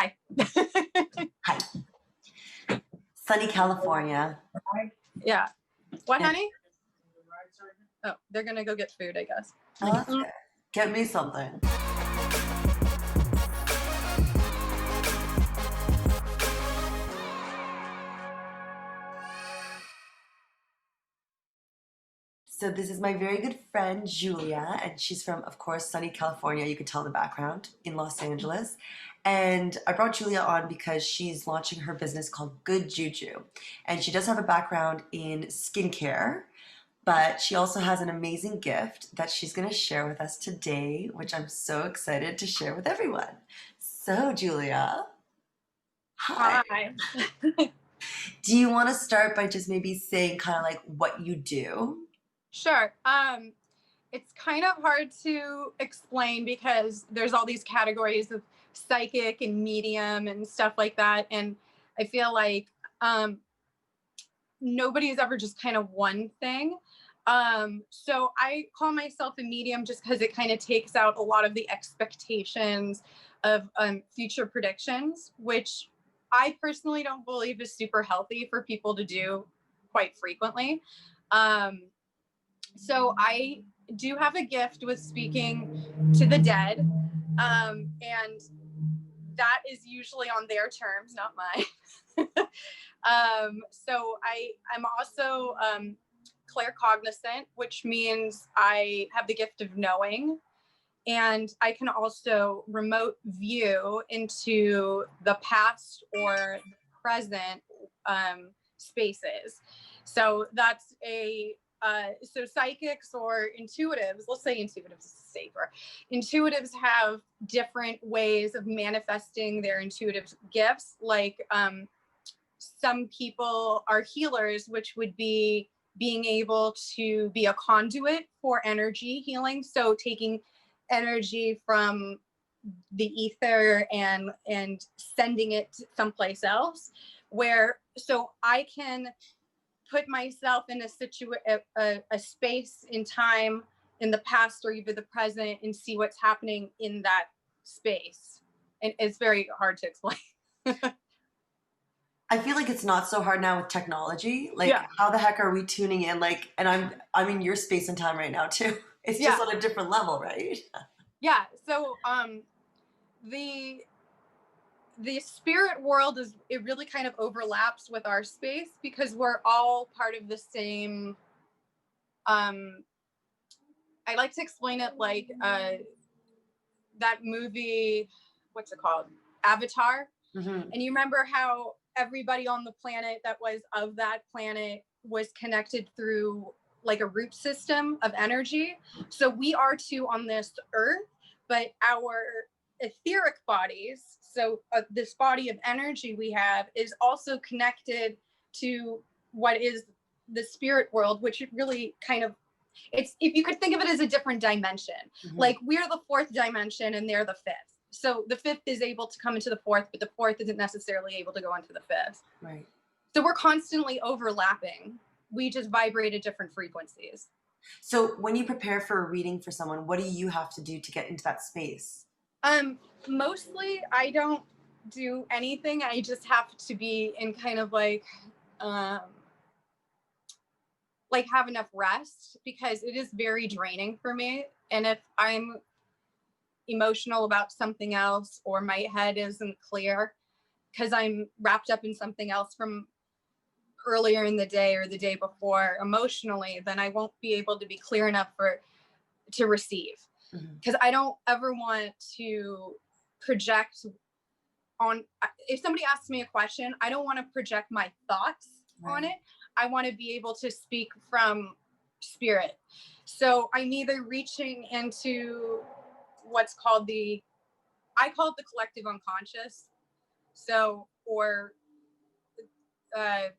Hi. Hi. Sunny California. Yeah. What, Yeah. honey? Oh, they're gonna go get food, I guess. Oh, that's good. Get me something. So this is my very good friend Julia, and she's from, of course, sunny California. You can tell the background in Los Angeles. And I brought Julia on because she's launching her business called Good Juju. And she does have a background in skincare, but she also has an amazing gift that she's going to share with us today, which I'm so excited to share with everyone. So, Julia, hi. Hi. Do you want to start by just maybe saying kind of like what you do? Sure. It's kind of hard to explain because there's all these categories of psychic and medium and stuff like that. And I feel like nobody's ever just kind of one thing. So I call myself a medium just because it kind of takes out a lot of the expectations of future predictions, which I personally don't believe is super healthy for people to do quite frequently. So I do have a gift with speaking to the dead, and that is usually on their terms, not mine. So I'm also claircognizant, which means I have the gift of knowing, and I can also remote view into the past or the present spaces. So that's so psychics or intuitives, let's say intuitives is safer. Intuitives have different ways of manifesting their intuitive gifts. Like some people are healers, which would be being able to be a conduit for energy healing. So taking energy from the ether and sending it someplace else, where so I can put myself in a space in time in the past or even the present and see what's happening in that space. And it's very hard to explain. I feel like it's not so hard now with technology. Like, Yeah. how the heck are we tuning in? Like, and I'm in your space and time right now too. It's just Yeah. on a different level, right? Yeah. So the spirit world it really kind of overlaps with our space because we're all part of the same I like to explain it like that movie, what's it called? Avatar. Mm-hmm. And you remember how everybody on the planet that was of that planet was connected through like a root system of energy. So we are too on this earth, but our etheric bodies, so this body of energy we have is also connected to what is the spirit world, which really kind of it's if you could think of it as a different dimension. Mm-hmm. Like we're the fourth dimension and they're the fifth. So the fifth is able to come into the fourth, but the fourth isn't necessarily able to go into the fifth. Right. So we're constantly overlapping. We just vibrate at different frequencies. So when you prepare for a reading for someone, what do you have to do to get into that space? Mostly I don't do anything. I just have to be in kind of like have enough rest because it is very draining for me. And if I'm emotional about something else or my head isn't clear because I'm wrapped up in something else from earlier in the day or the day before emotionally, then I won't be able to be clear enough to receive. Because I don't ever want to project on, if somebody asks me a question, I don't want to project my thoughts on it. I want to be able to speak from spirit. So I'm either reaching into what's called I call it the collective unconscious. So, or all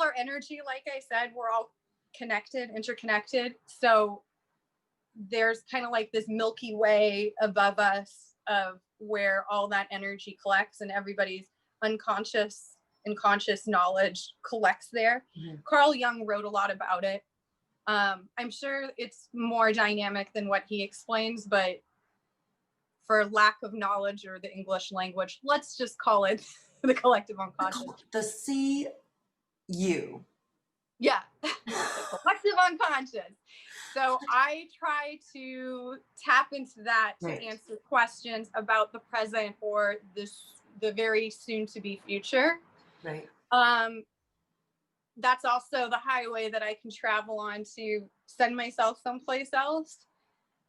our energy, like I said, we're all connected, interconnected. So there's kind of like this Milky Way above us of where all that energy collects and everybody's unconscious and conscious knowledge collects there. Mm-hmm. Carl Jung wrote a lot about it. I'm sure it's more dynamic than what he explains, but for lack of knowledge or the English language. Let's just call it the collective unconscious. The CU. Yeah, the collective unconscious. So I try to tap into that to Right. answer questions about the present or the very soon to be future. Right. That's also the highway that I can travel on to send myself someplace else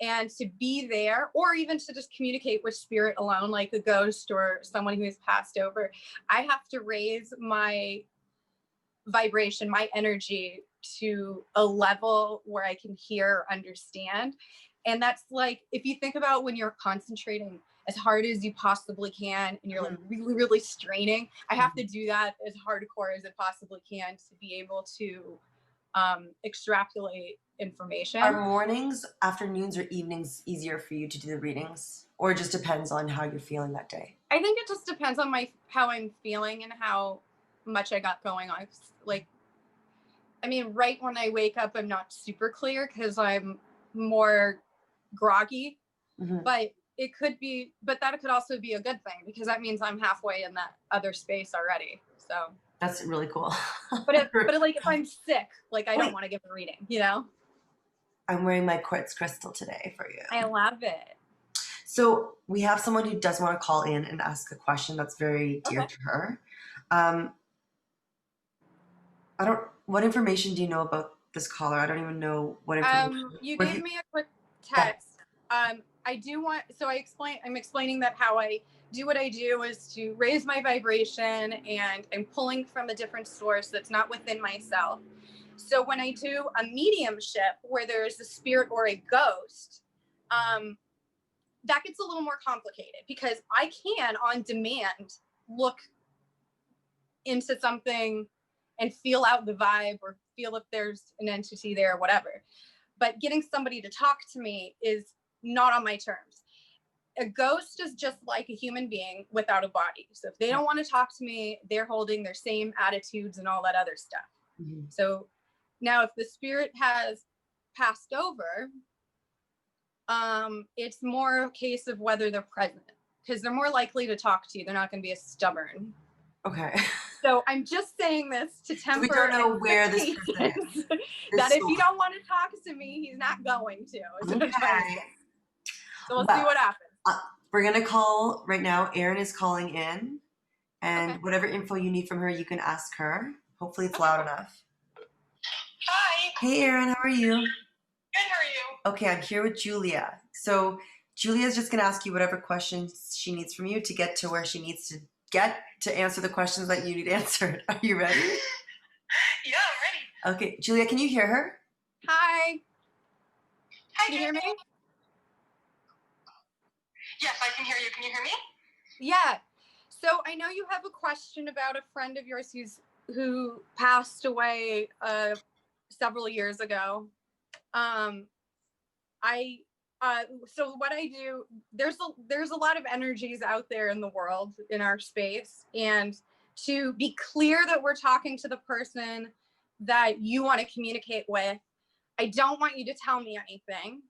and to be there, or even to just communicate with spirit alone, like a ghost or someone who has passed over. I have to raise my vibration, my energy to a level where I can hear or understand. And that's like, if you think about when you're concentrating as hard as you possibly can and you're like really, really straining, I have to do that as hardcore as it possibly can to be able to extrapolate information. Are mornings, afternoons, or evenings easier for you to do the readings? Or it just depends on how you're feeling that day? I think it just depends on how I'm feeling and how much I got going on. Like, I mean, right when I wake up, I'm not super clear because I'm more groggy, but it could be, but that could also be a good thing because that means I'm halfway in that other space already. So that's really cool. but like if I'm sick, like I don't want to give a reading, you know? I'm wearing my quartz crystal today for you. I love it. So we have someone who does want to call in and ask a question that's very dear to her. What information do you know about this caller? I don't even know what information. You gave me a quick text. I'm explaining that how I do what I do is to raise my vibration, and I'm pulling from a different source that's not within myself. So when I do a mediumship where there's a spirit or a ghost, that gets a little more complicated because I can on demand look into something and feel out the vibe or feel if there's an entity there or whatever. But getting somebody to talk to me is not on my terms. A ghost is just like a human being without a body. So if they don't want to talk to me, they're holding their same attitudes and all that other stuff. So now if the spirit has passed over, it's more a case of whether they're present because they're more likely to talk to you. They're not going to be as stubborn. Okay. So I'm just saying this to temper. We don't know where this person is. That if you don't want to talk to me, he's not going to. Okay. So we'll see what happens. We're going to call right now. Erin is calling in. And whatever info you need from her, you can ask her. Hopefully it's loud enough. Hi. Hey, Erin. How are you? Good. How are you? Okay, I'm here with Julia. So Julia's just going to ask you whatever questions she needs from you to get to where she needs to get to answer the questions that you need answered. Are you ready? Yeah, I'm ready. Okay, Julia, can you hear her? Hi. Hi, can you hear me? Yes, I can hear you. Can you hear me? Yeah. So I know you have a question about a friend of yours who passed away several years ago. So what I do, there's a lot of energies out there in the world, in our space, and to be clear that we're talking to the person that you want to communicate with, I don't want you to tell me anything,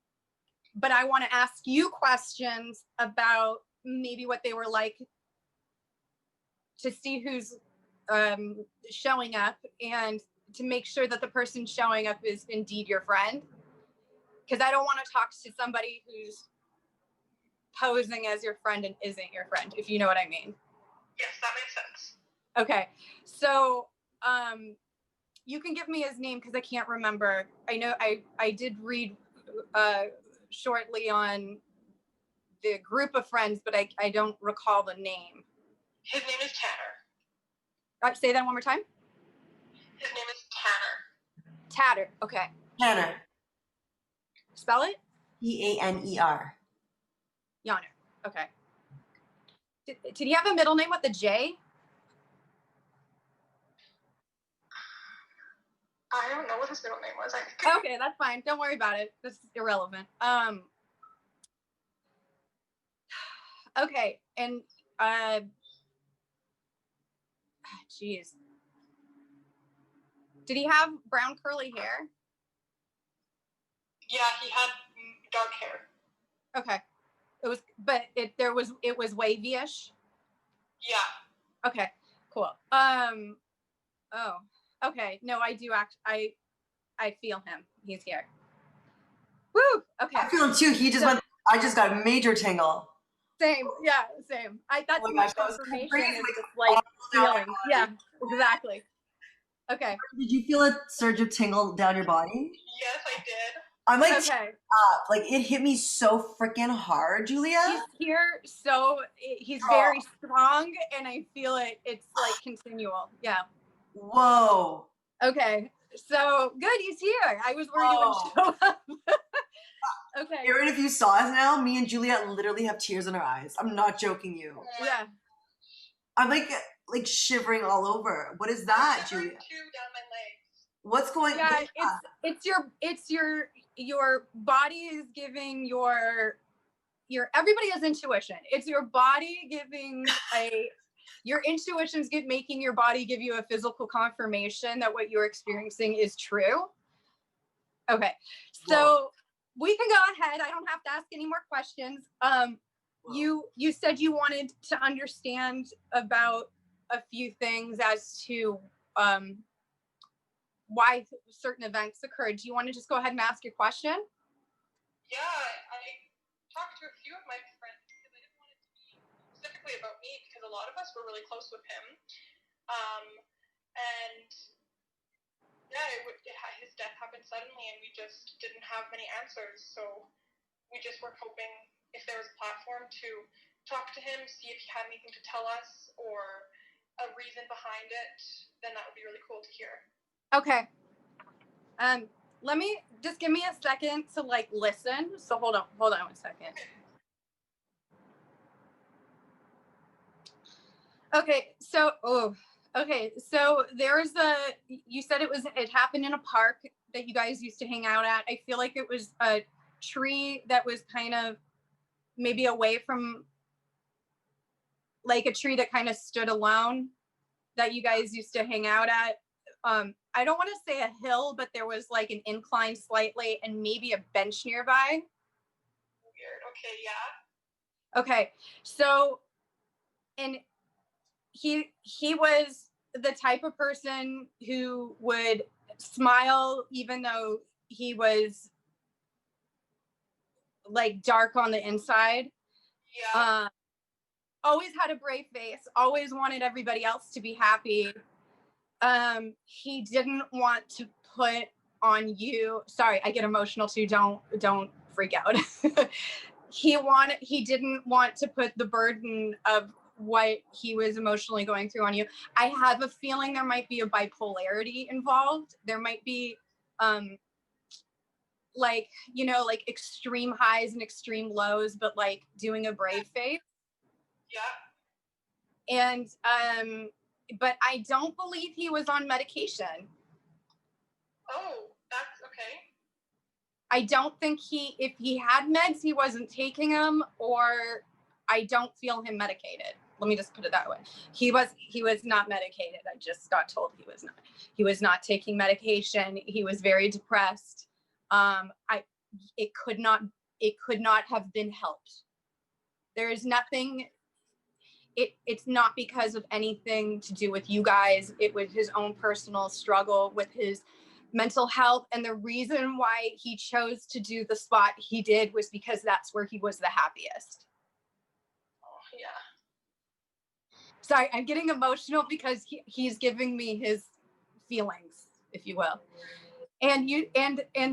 but I want to ask you questions about maybe what they were like to see who's showing up and to make sure that the person showing up is indeed your friend. Because I don't want to talk to somebody who's posing as your friend and isn't your friend, if you know what I mean. Yes, that makes sense. Okay. So you can give me his name because I can't remember. I know I did read shortly on the group of friends, but I don't recall the name. His name is Tanner. Say that one more time. His name is Tanner. Tatter. Okay. Tanner. Spell it? T-A-N-E-R. Yanner. Okay. Did he have a middle name with a J? I don't know what his middle name was. Okay, that's fine. Don't worry about it. This is irrelevant. Okay, and geez. Did he have brown curly hair? Yeah, he had dark hair. Okay. it was wavy-ish. Yeah. Okay, cool. Oh, okay. No, I do I feel him. He's here. Woo. Okay. I feel him too. I just got a major tingle. Same. Yeah, same. That's Oh my my gosh, that was confirmation. crazy. Is just like feeling. Yeah, exactly. Okay. Did you feel a surge of tingle down your body? Yes, I did. I'm like Okay. up. Like it hit me so freaking hard, Julia. He's here, so he's very strong, and I feel it. It's like continual. Yeah. Whoa. Okay. So good, he's here. I was worried he wouldn't show up. Okay. Aaron, if you saw us now, me and Juliet literally have tears in our eyes. I'm not joking you. Yeah. I'm like shivering all over. What is that, Julia? Too down my legs. What's going on? Yeah, it's your body is giving your everybody has intuition. It's your body giving your intuitions making your body give you a physical confirmation that what you're experiencing is true. Okay. So Whoa. we can go ahead. I don't have to ask any more questions. You said you wanted to understand about a few things as to why certain events occurred. Do you want to just go ahead and ask your question? Yeah, I talked to a few of my friends because I didn't want it to be specifically about me because a lot of us were really close with him. And yeah, his death happened suddenly and we just didn't have many answers. So we just were hoping if there was a platform to talk to him, see if he had anything to tell us or a reason behind it, then that would be really cool to hear. Okay. Let me just give me a second to like listen. So hold on 1 second. Okay, so there's you said it happened in a park that you guys used to hang out at. I feel like it was a tree that was kind of maybe away from, like a tree that kind of stood alone that you guys used to hang out at. I don't want to say a hill, but there was like an incline slightly and maybe a bench nearby. Weird. Okay, yeah. Okay, so, and he was the type of person who would smile even though he was like dark on the inside. Yeah. Always had a brave face, always wanted everybody else to be happy. He didn't want to put on you, sorry, I get emotional too, don't freak out. He didn't want to put the burden of what he was emotionally going through on you. I have a feeling there might be a bipolarity involved. There might be like, like extreme highs and extreme lows, but like doing a brave face. Yeah. And but I don't believe he was on medication. Oh, that's okay. I don't think if he had meds, he wasn't taking them, or I don't feel him medicated. Let me just put it that way. He was not medicated. I just got told he was not. He was not taking medication. He was very depressed. It could not have been helped. There is nothing. It's not because of anything to do with you guys. It was his own personal struggle with his mental health. And the reason why he chose to do the spot he did was because that's where he was the happiest. Oh, yeah. Sorry, I'm getting emotional because he's giving me his feelings, if you will. And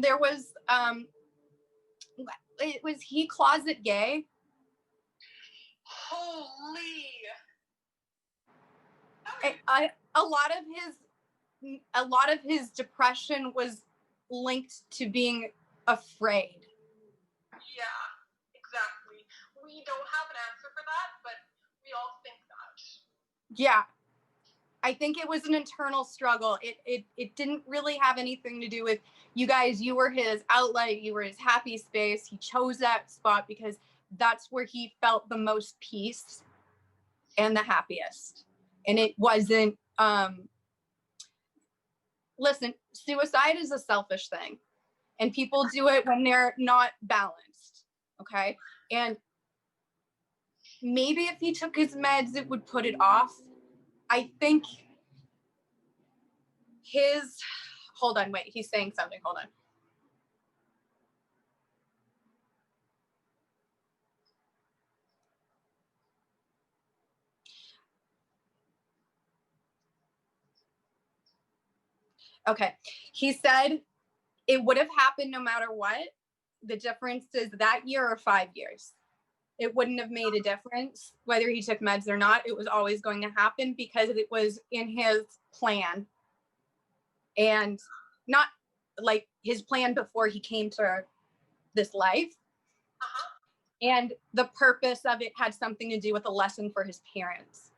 there was, was he closet gay? Holy. A lot of his depression was linked to being afraid. Yeah, exactly. We don't have an answer for that, but we all think that. Yeah. I think it was an internal struggle. It didn't really have anything to do with you guys. You were his outlet. You were his happy space. He chose that spot because that's where he felt the most peace and the happiest. And it wasn't, listen, suicide is a selfish thing and people do it when they're not balanced. Okay. And maybe if he took his meds, it would put it off. I think hold on, wait, he's saying something. Hold on. Okay. He said it would have happened no matter what. The difference is that year or 5 years. It wouldn't have made a difference whether he took meds or not. It was always going to happen because it was in his plan, and not like his plan before he came to this life. And the purpose of it had something to do with a lesson for his parents.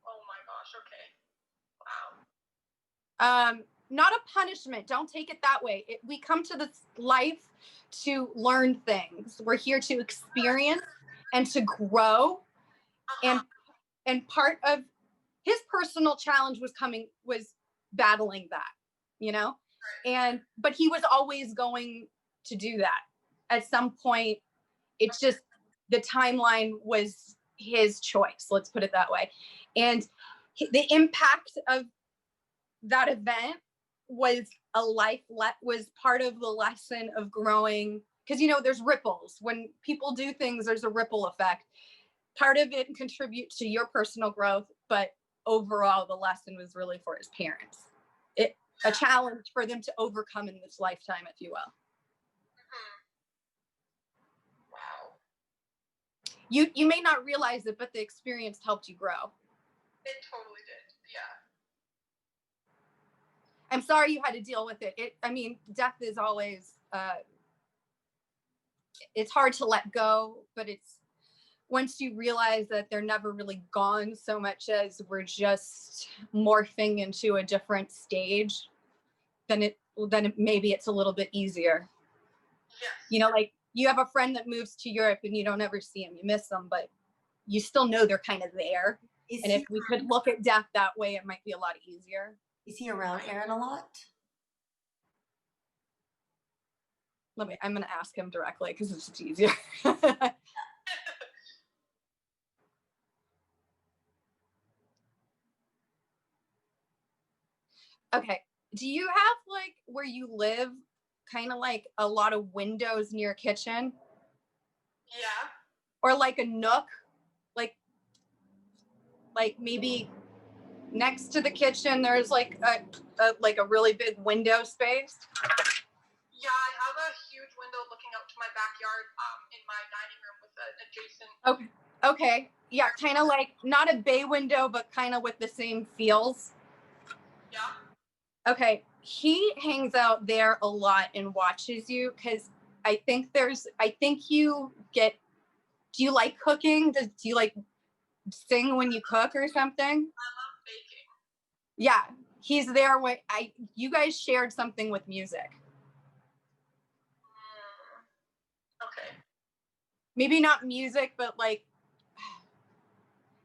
Oh my gosh, okay. Wow. Not a punishment. Don't take it that way. We come to this life to learn things. We're here to experience and to grow. And part of his personal challenge was battling that, you know? But he was always going to do that. At some point, it's just the timeline was his choice. Let's put it that way. And the impact of that event was was part of the lesson of growing, because there's ripples. When people do things, there's a ripple effect. Part of it contributes to your personal growth, but overall the lesson was really for his parents. A challenge for them to overcome in this lifetime, if you will. Wow. You may not realize it, but the experience helped you grow. It totally did. Yeah. I'm sorry you had to deal with it. Death is always, it's hard to let go, but it's once you realize that they're never really gone so much as we're just morphing into a different stage, then maybe it's a little bit easier. Yes. Like you have a friend that moves to Europe and you don't ever see him, you miss them, but you still know they're kind of there. And if we could look at death that way, it might be a lot easier. Is he around Aaron a lot? I'm going to ask him directly because it's just easier. Okay. Do you have where you live kind of a lot of windows near kitchen? Yeah. Or a nook? Maybe next to the kitchen there's a really big window space? Yeah, I have a huge window looking out to my backyard in my dining room with an adjacent. Okay. Yeah, kind of not a bay window, but kind of with the same feels. Yeah. Okay. He hangs out there a lot and watches you because I think you get, do you like cooking? Do you sing when you cook or something? I love baking. Yeah. He's there when you guys shared something with music. Okay. Maybe not music, but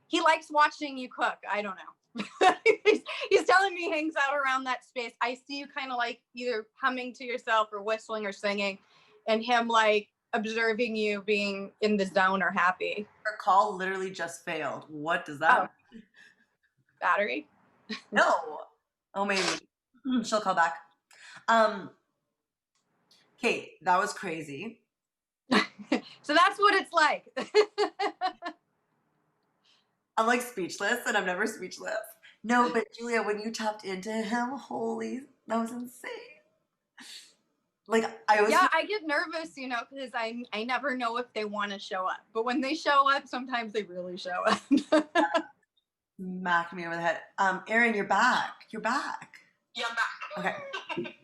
he likes watching you cook. I don't know. he's telling me he hangs out around that space. I see you kind of either humming to yourself or whistling or singing, and him observing you being in the zone or happy. Her call literally just failed. What does that mean? Battery? No. Oh, maybe. She'll call back. Kate, that was crazy. So that's what it's like. I'm speechless, and I'm never speechless. No, but Julia, when you tapped into him, that was insane. I get nervous, because I never know if they want to show up. But when they show up, sometimes they really show up. Smack me over the head. Aaron, you're back. You're back. Yeah, I'm back. Okay.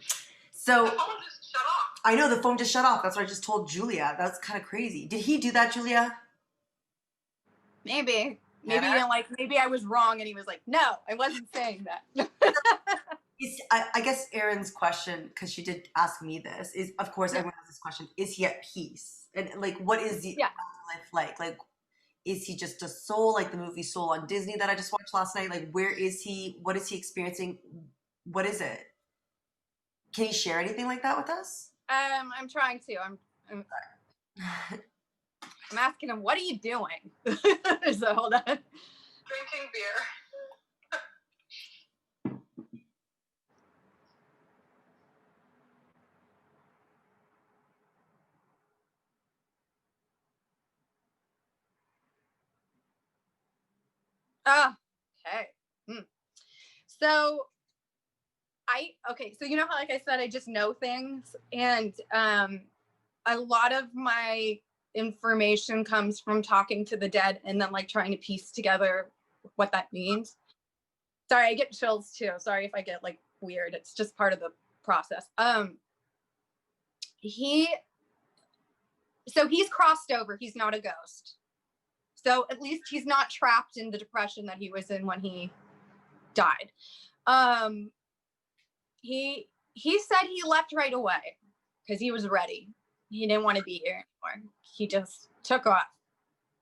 So the phone just shut off. I know the phone just shut off. That's what I just told Julia. That's kind of crazy. Did he do that, Julia? Maybe. Maybe maybe I was wrong, and he was like, "No, I wasn't saying that." I guess Erin's question, because she did ask me this, is of course everyone has this question: is he at peace? And what is the life like? Is he just a soul, like the movie Soul on Disney that I just watched last night? Where is he? What is he experiencing? What is it? Can you share anything like that with us? I'm trying to. I'm I'm asking him, what are you doing? So hold on. Drinking beer. Oh, okay. So so you know how, like I said, I just know things, and a lot of my information comes from talking to the dead and then like trying to piece together what that means. Sorry, I get chills too. Sorry if I get like weird. It's just part of the process. He's crossed over. He's not a ghost. So at least he's not trapped in the depression that he was in when he died. He said he left right away because he was ready. He didn't want to be here anymore. He just took off.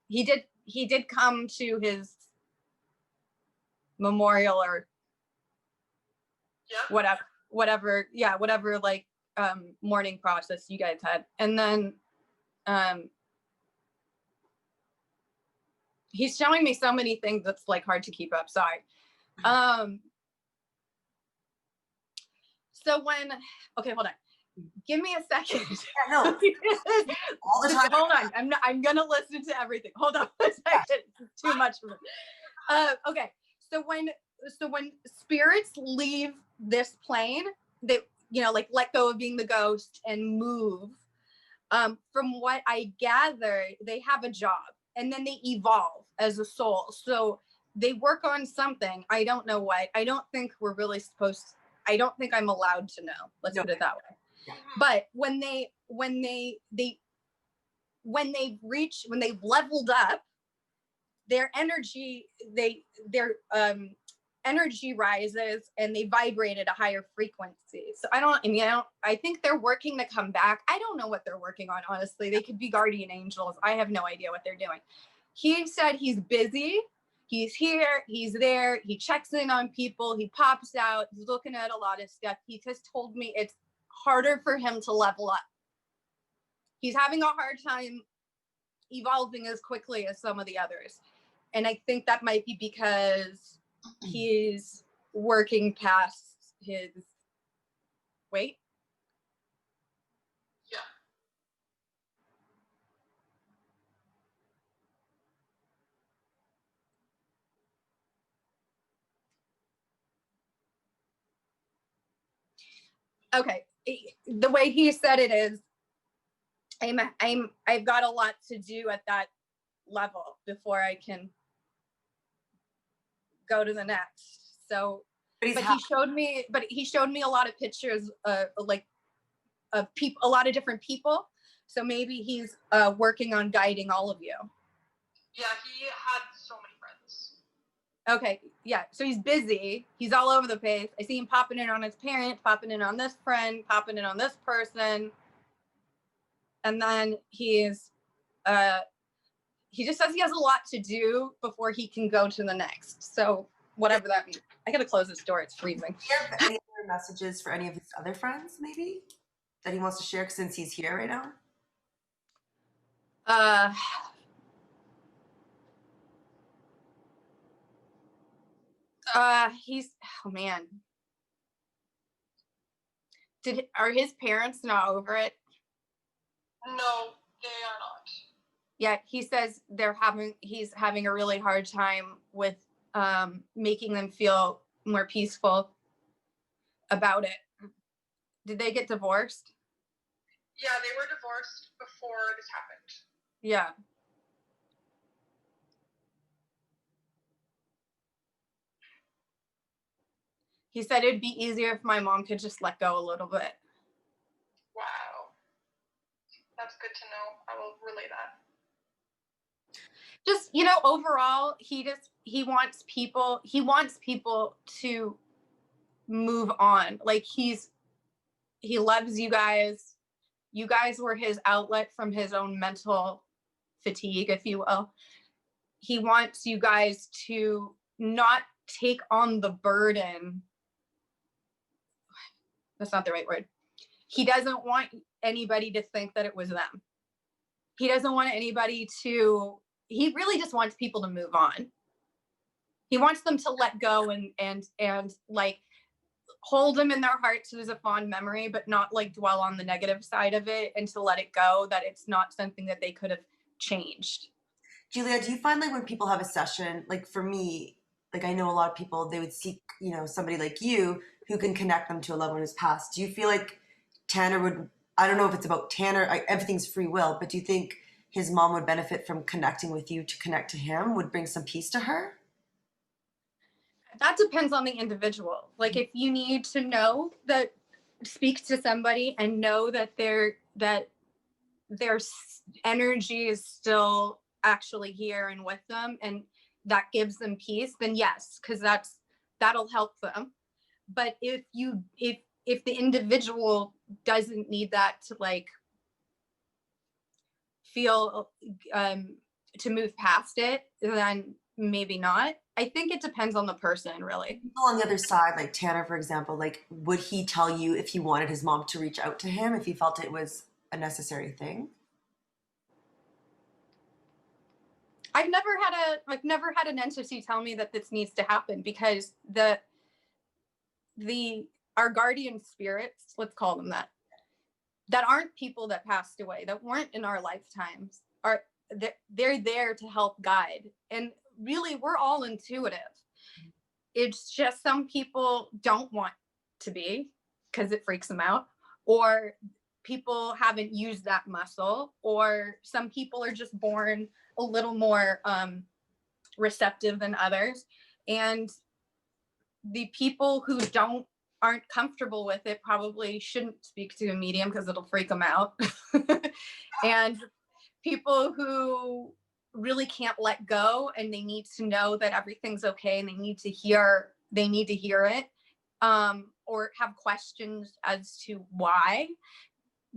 He did come to his memorial or whatever like mourning process you guys had. And then he's showing me so many things that's like hard to keep up. Sorry. So okay, hold on. Give me a second. Yeah, no. All the time. Hold on. I'm gonna listen to everything. Hold on a second. It's too much for me. Okay. So when spirits leave this plane, they like let go of being the ghost and move. From what I gather, they have a job and then they evolve as a soul. So they work on something. I don't know what. I don't think we're really I don't think I'm allowed to know. Let's put it that way. Yeah. But when they've leveled up, their energy energy rises and they vibrate at a higher frequency. So I think they're working to come back. I don't know what they're working on, honestly. They could be guardian angels. I have no idea what they're doing. He said he's busy. He's here, he's there, he checks in on people, he pops out, he's looking at a lot of stuff. He just told me it's harder for him to level up. He's having a hard time evolving as quickly as some of the others. And I think that might be because he's working past his weight. Yeah. Okay, the way he said it is, I've got a lot to do at that level before I can go to the next. So, but he showed me a lot of pictures, like of people, a lot of different people. So maybe he's working on guiding all of you. Yeah, he had so many friends. Okay, yeah. So he's busy. He's all over the place. I see him popping in on his parent, popping in on this friend, popping in on this person. And then he just says he has a lot to do before he can go to the next. So whatever that means. I gotta close this door. It's freezing. Do you have any other messages for any of his other friends, maybe, that he wants to share since he's here right now? Oh man. Are his parents not over it? No, they are not. Yeah, he says he's having a really hard time with making them feel more peaceful about it. Did they get divorced? Yeah, they were divorced before this happened. Yeah. He said it'd be easier if my mom could just let go a little bit. Wow. That's good to know. I will relay that. Just, overall, he wants people to move on. Like he loves you guys. You guys were his outlet from his own mental fatigue, if you will. He wants you guys to not take on the burden. That's not the right word. He doesn't want anybody to think that it was them. he doesn't want anybody to, he really just wants people to move on. He wants them to let go and like hold them in their hearts as a fond memory, but not like dwell on the negative side of it, and to let it go that it's not something that they could have changed. Julia, do you find like when people have a session, like for me, like I know a lot of people, they would seek, somebody like you who can connect them to a loved one who's passed. Do you feel like Tanner would, I don't know if it's about Tanner, everything's free will, but do you think his mom would benefit from connecting with you to connect to him, would bring some peace to her? That depends on the individual. Like if you need to know that, speak to somebody and know that their energy is still actually here and with them, and that gives them peace, then yes, because that'll help them. But if the individual doesn't need that to like feel to move past it, then maybe not. I think it depends on the person, really. People on the other side, like Tanner, for example, like would he tell you if he wanted his mom to reach out to him, if he felt it was a necessary thing? I've never had an entity tell me that this needs to happen, because our guardian spirits, let's call them that aren't people that passed away, that weren't in our lifetimes, they're there to help guide. And really, we're all intuitive. It's just some people don't want to be because it freaks them out, or people haven't used that muscle, or some people are just born a little more receptive than others. And the people who aren't comfortable with it probably shouldn't speak to a medium because it'll freak them out. And people who really can't let go and they need to know that everything's okay and they need to hear it, or have questions as to why,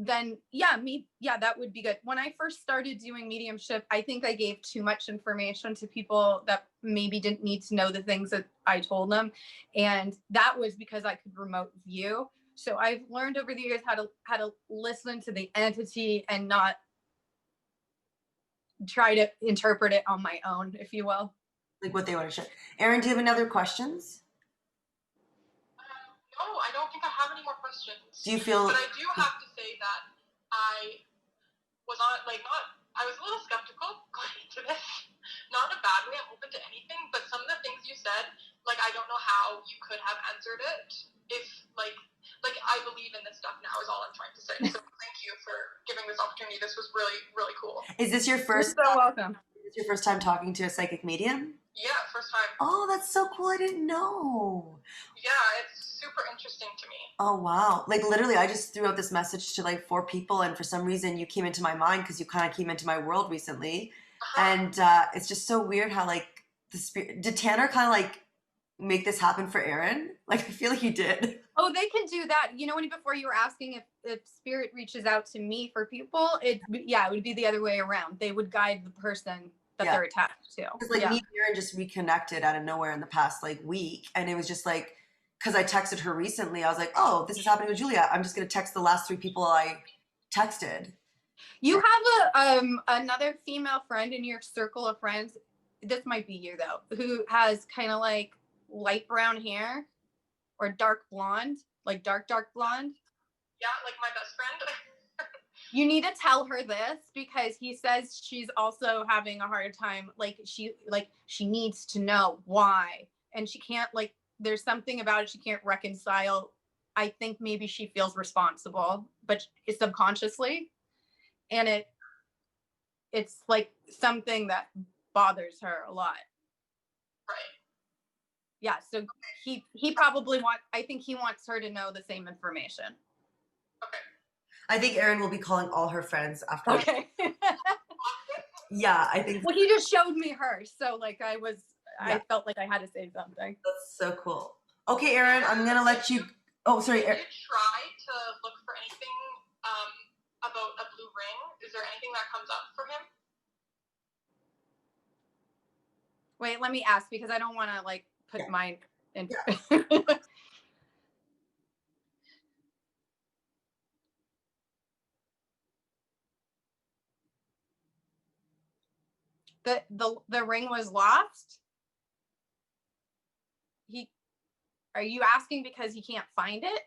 then that would be good. When I first started doing mediumship, I think I gave too much information to people that maybe didn't need to know the things that I told them. And that was because I could remote view. So I've learned over the years how to listen to the entity and not try to interpret it on my own, if you will. Like what they want to share. Erin, do you have any other questions? No, I don't think I have any more questions. Do you feel? But I do have to say that I was I was a little skeptical going into this. Not in a bad way, I'm open to anything, but some of the things you said, like I don't know how you could have answered it if like I believe in this stuff now is all I'm trying to say. So thank you for giving this opportunity. This was really, really cool. Is this your first? You're so welcome. Is this your first time talking to a psychic medium? Yeah, first time. Oh, that's so cool. I didn't know. Yeah, it's super interesting to me. Oh, wow. Like literally, I just threw out this message to like 4 people, and for some reason you came into my mind because you kind of came into my world recently. And it's just so weird how like the spirit, did Tanner kind of like make this happen for Erin? Like I feel like he did. Oh, they can do that. Before you were asking if spirit reaches out to me for people, it would be the other way around. They would guide the person that they're attached to. Because like me and Erin just reconnected out of nowhere in the past like week, and it was just like, because I texted her recently, I was like, oh, this is happening with Julia. I'm just gonna text the last 3 people I texted. You have another female friend in your circle of friends. This might be you though, who has kind of like light brown hair or dark blonde, like dark blonde. Yeah, like my best friend. You need to tell her this, because he says she's also having a hard time. She needs to know why, and she can't, like, there's something about it she can't reconcile. I think maybe she feels responsible, but it's subconsciously, and it's like something that bothers her a lot. Right. Yeah, so he probably I think he wants her to know the same information. Okay. I think Erin will be calling all her friends after. Okay. Yeah, I think. Well, he just showed me her, so like I felt like I had to say something. That's so cool. Okay, Erin, I'm gonna let you. Oh, sorry. Did you try to look for anything about a blue ring? Is there anything that comes up for him? Wait, let me ask, because I don't want to like put mine in. the ring was lost? Are you asking because he can't find it?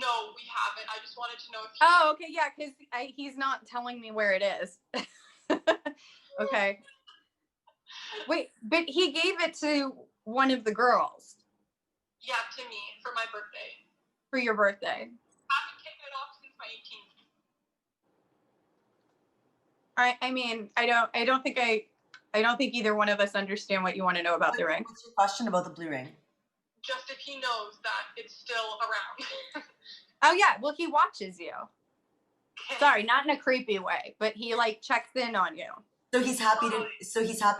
No, we haven't. I just wanted to know if he... Oh, okay, yeah, because he's not telling me where it is. Okay. Wait, but he gave it to one of the girls. Yeah, to me for my birthday. For your birthday. I haven't taken it off since my 18th. I mean, I don't think either one of us understand what you want to know about the ring. What's your question about the blue ring? Just if he knows that it's still around. Oh yeah, well he watches you. Sorry, not in a creepy way, but he like checks in on you. So he's happy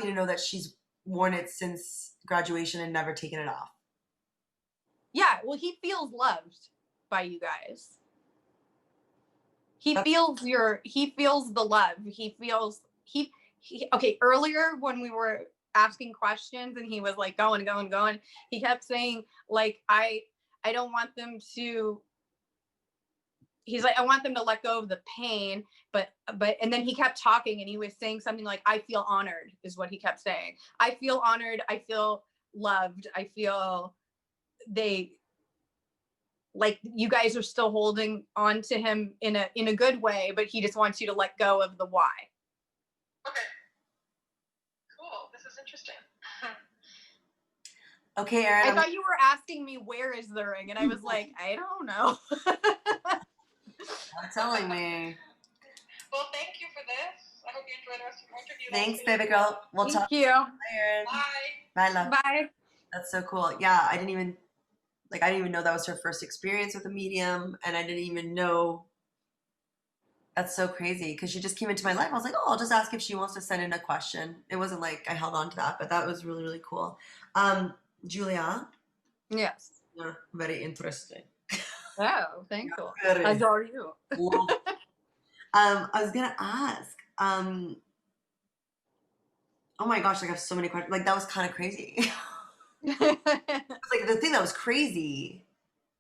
to know that she's worn it since graduation and never taken it off. Yeah, well he feels loved by you guys. He feels the love. He feels okay, earlier when we were asking questions and he was like going, he kept saying like I don't want them to, he's like, I want them to let go of the pain, but and then he kept talking and he was saying something like, I feel honored, is what he kept saying. I feel honored, I feel loved, I feel like you guys are still holding on to him in a good way, but he just wants you to let go of the why. Okay. Cool. This is interesting. Okay, Erin. I thought you were asking me where is the ring, and I was like, I don't know. Not telling me. Well, thank you for this. I hope you enjoy the rest of your interview. Thanks, baby girl. We'll talk. Thank you. Bye, Erin. Bye. Bye, love. Bye. That's so cool. Yeah, I didn't even know that was her first experience with a medium, and I didn't even know. That's so crazy because she just came into my life. I was like, oh, I'll just ask if she wants to send in a question. It wasn't like I held on to that, but that was really, really cool. Julia? Yes. You're very interesting. Oh, thank you. Very. Adore you. I was gonna ask. Oh my gosh, like I have so many questions. Like that was kind of crazy. Like the thing that was crazy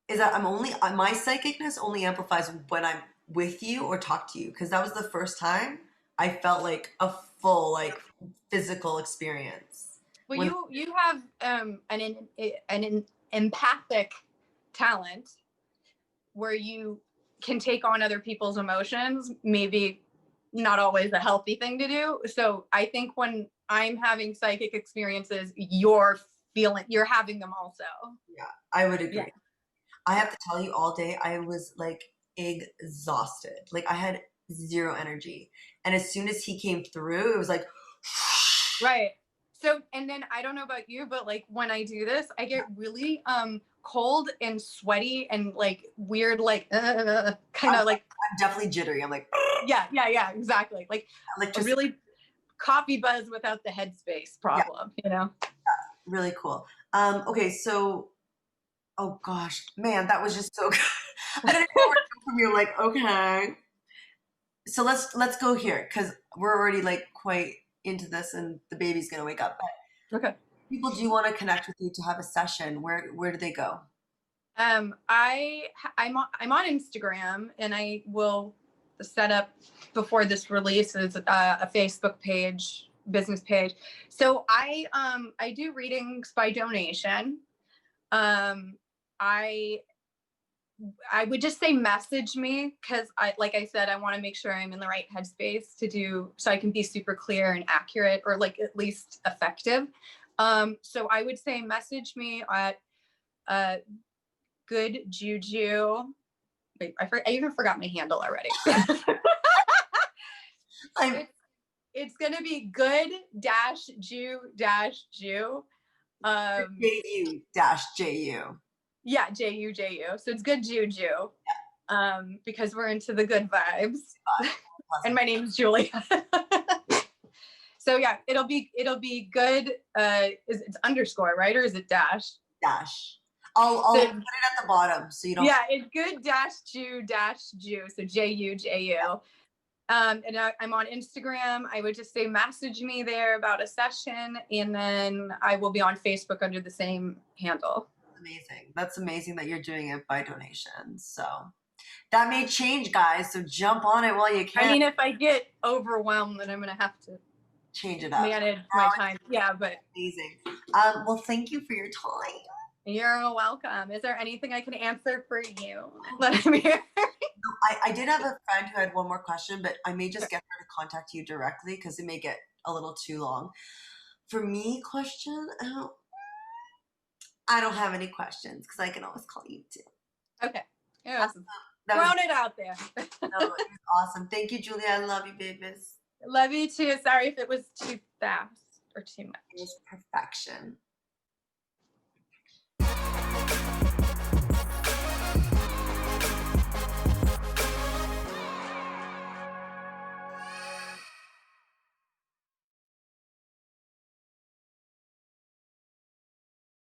is that my psychicness only amplifies when I'm with you or talk to you, because that was the first time I felt like a full like physical experience. Well, you have an empathic talent where you can take on other people's emotions, maybe not always a healthy thing to do. So I think when I'm having psychic experiences, you're having them also. Yeah, I would agree. Yeah. I have to tell you, all day I was like exhausted. Like I had zero energy. And as soon as he came through, it was like right. So, and then I don't know about you, but like when I do this, I get really cold and sweaty and like weird, like kind of like I'm definitely jittery. I'm like yeah, exactly. Like just really coffee buzz without the headspace problem, you know? Really cool. Okay, so oh gosh, man, that was just so good. I don't know where to go from here. Like, okay. So let's go here because we're already like quite into this and the baby's gonna wake up. But okay. People do want to connect with you to have a session. Where do they go? I'm on Instagram, and I will set up before this releases a Facebook page, business page. So I do readings by donation. I would just say message me because like I said, I want to make sure I'm in the right headspace to do so I can be super clear and accurate, or like at least effective. So I would say message me at Good Juju. Wait, I even forgot my handle already. It's gonna be good-ju-ju. Ju-ju. Yeah, J-U-J-U. So it's Good Juju. Because we're into the good vibes. And my name's Julia. So yeah, it'll be good. It's underscore, right? Or is it dash? Dash. I'll put it at the bottom so you don't. Yeah, it's good-ju-ju. So J-U-J-U. And I'm on Instagram. I would just say message me there about a session, and then I will be on Facebook under the same handle. Amazing. That's amazing that you're doing it by donation. So that may change, guys. So jump on it while you can. I mean, if I get overwhelmed, then I'm gonna have to change it up. manage my time. Yeah, but Amazing. Well, thank you for your time. you're welcome. Is there anything I can answer for you? Let me hear. I did have a friend who had one more question, but I may just get her to contact you directly because it may get a little too long. For me, question, I don't have any questions because I can always call you too. Okay. Yeah, That was, throwing it out there. no, it was awesome. Thank you, Julia. I love you, babies. Love you too. Sorry if it was too fast or too It much. was perfection.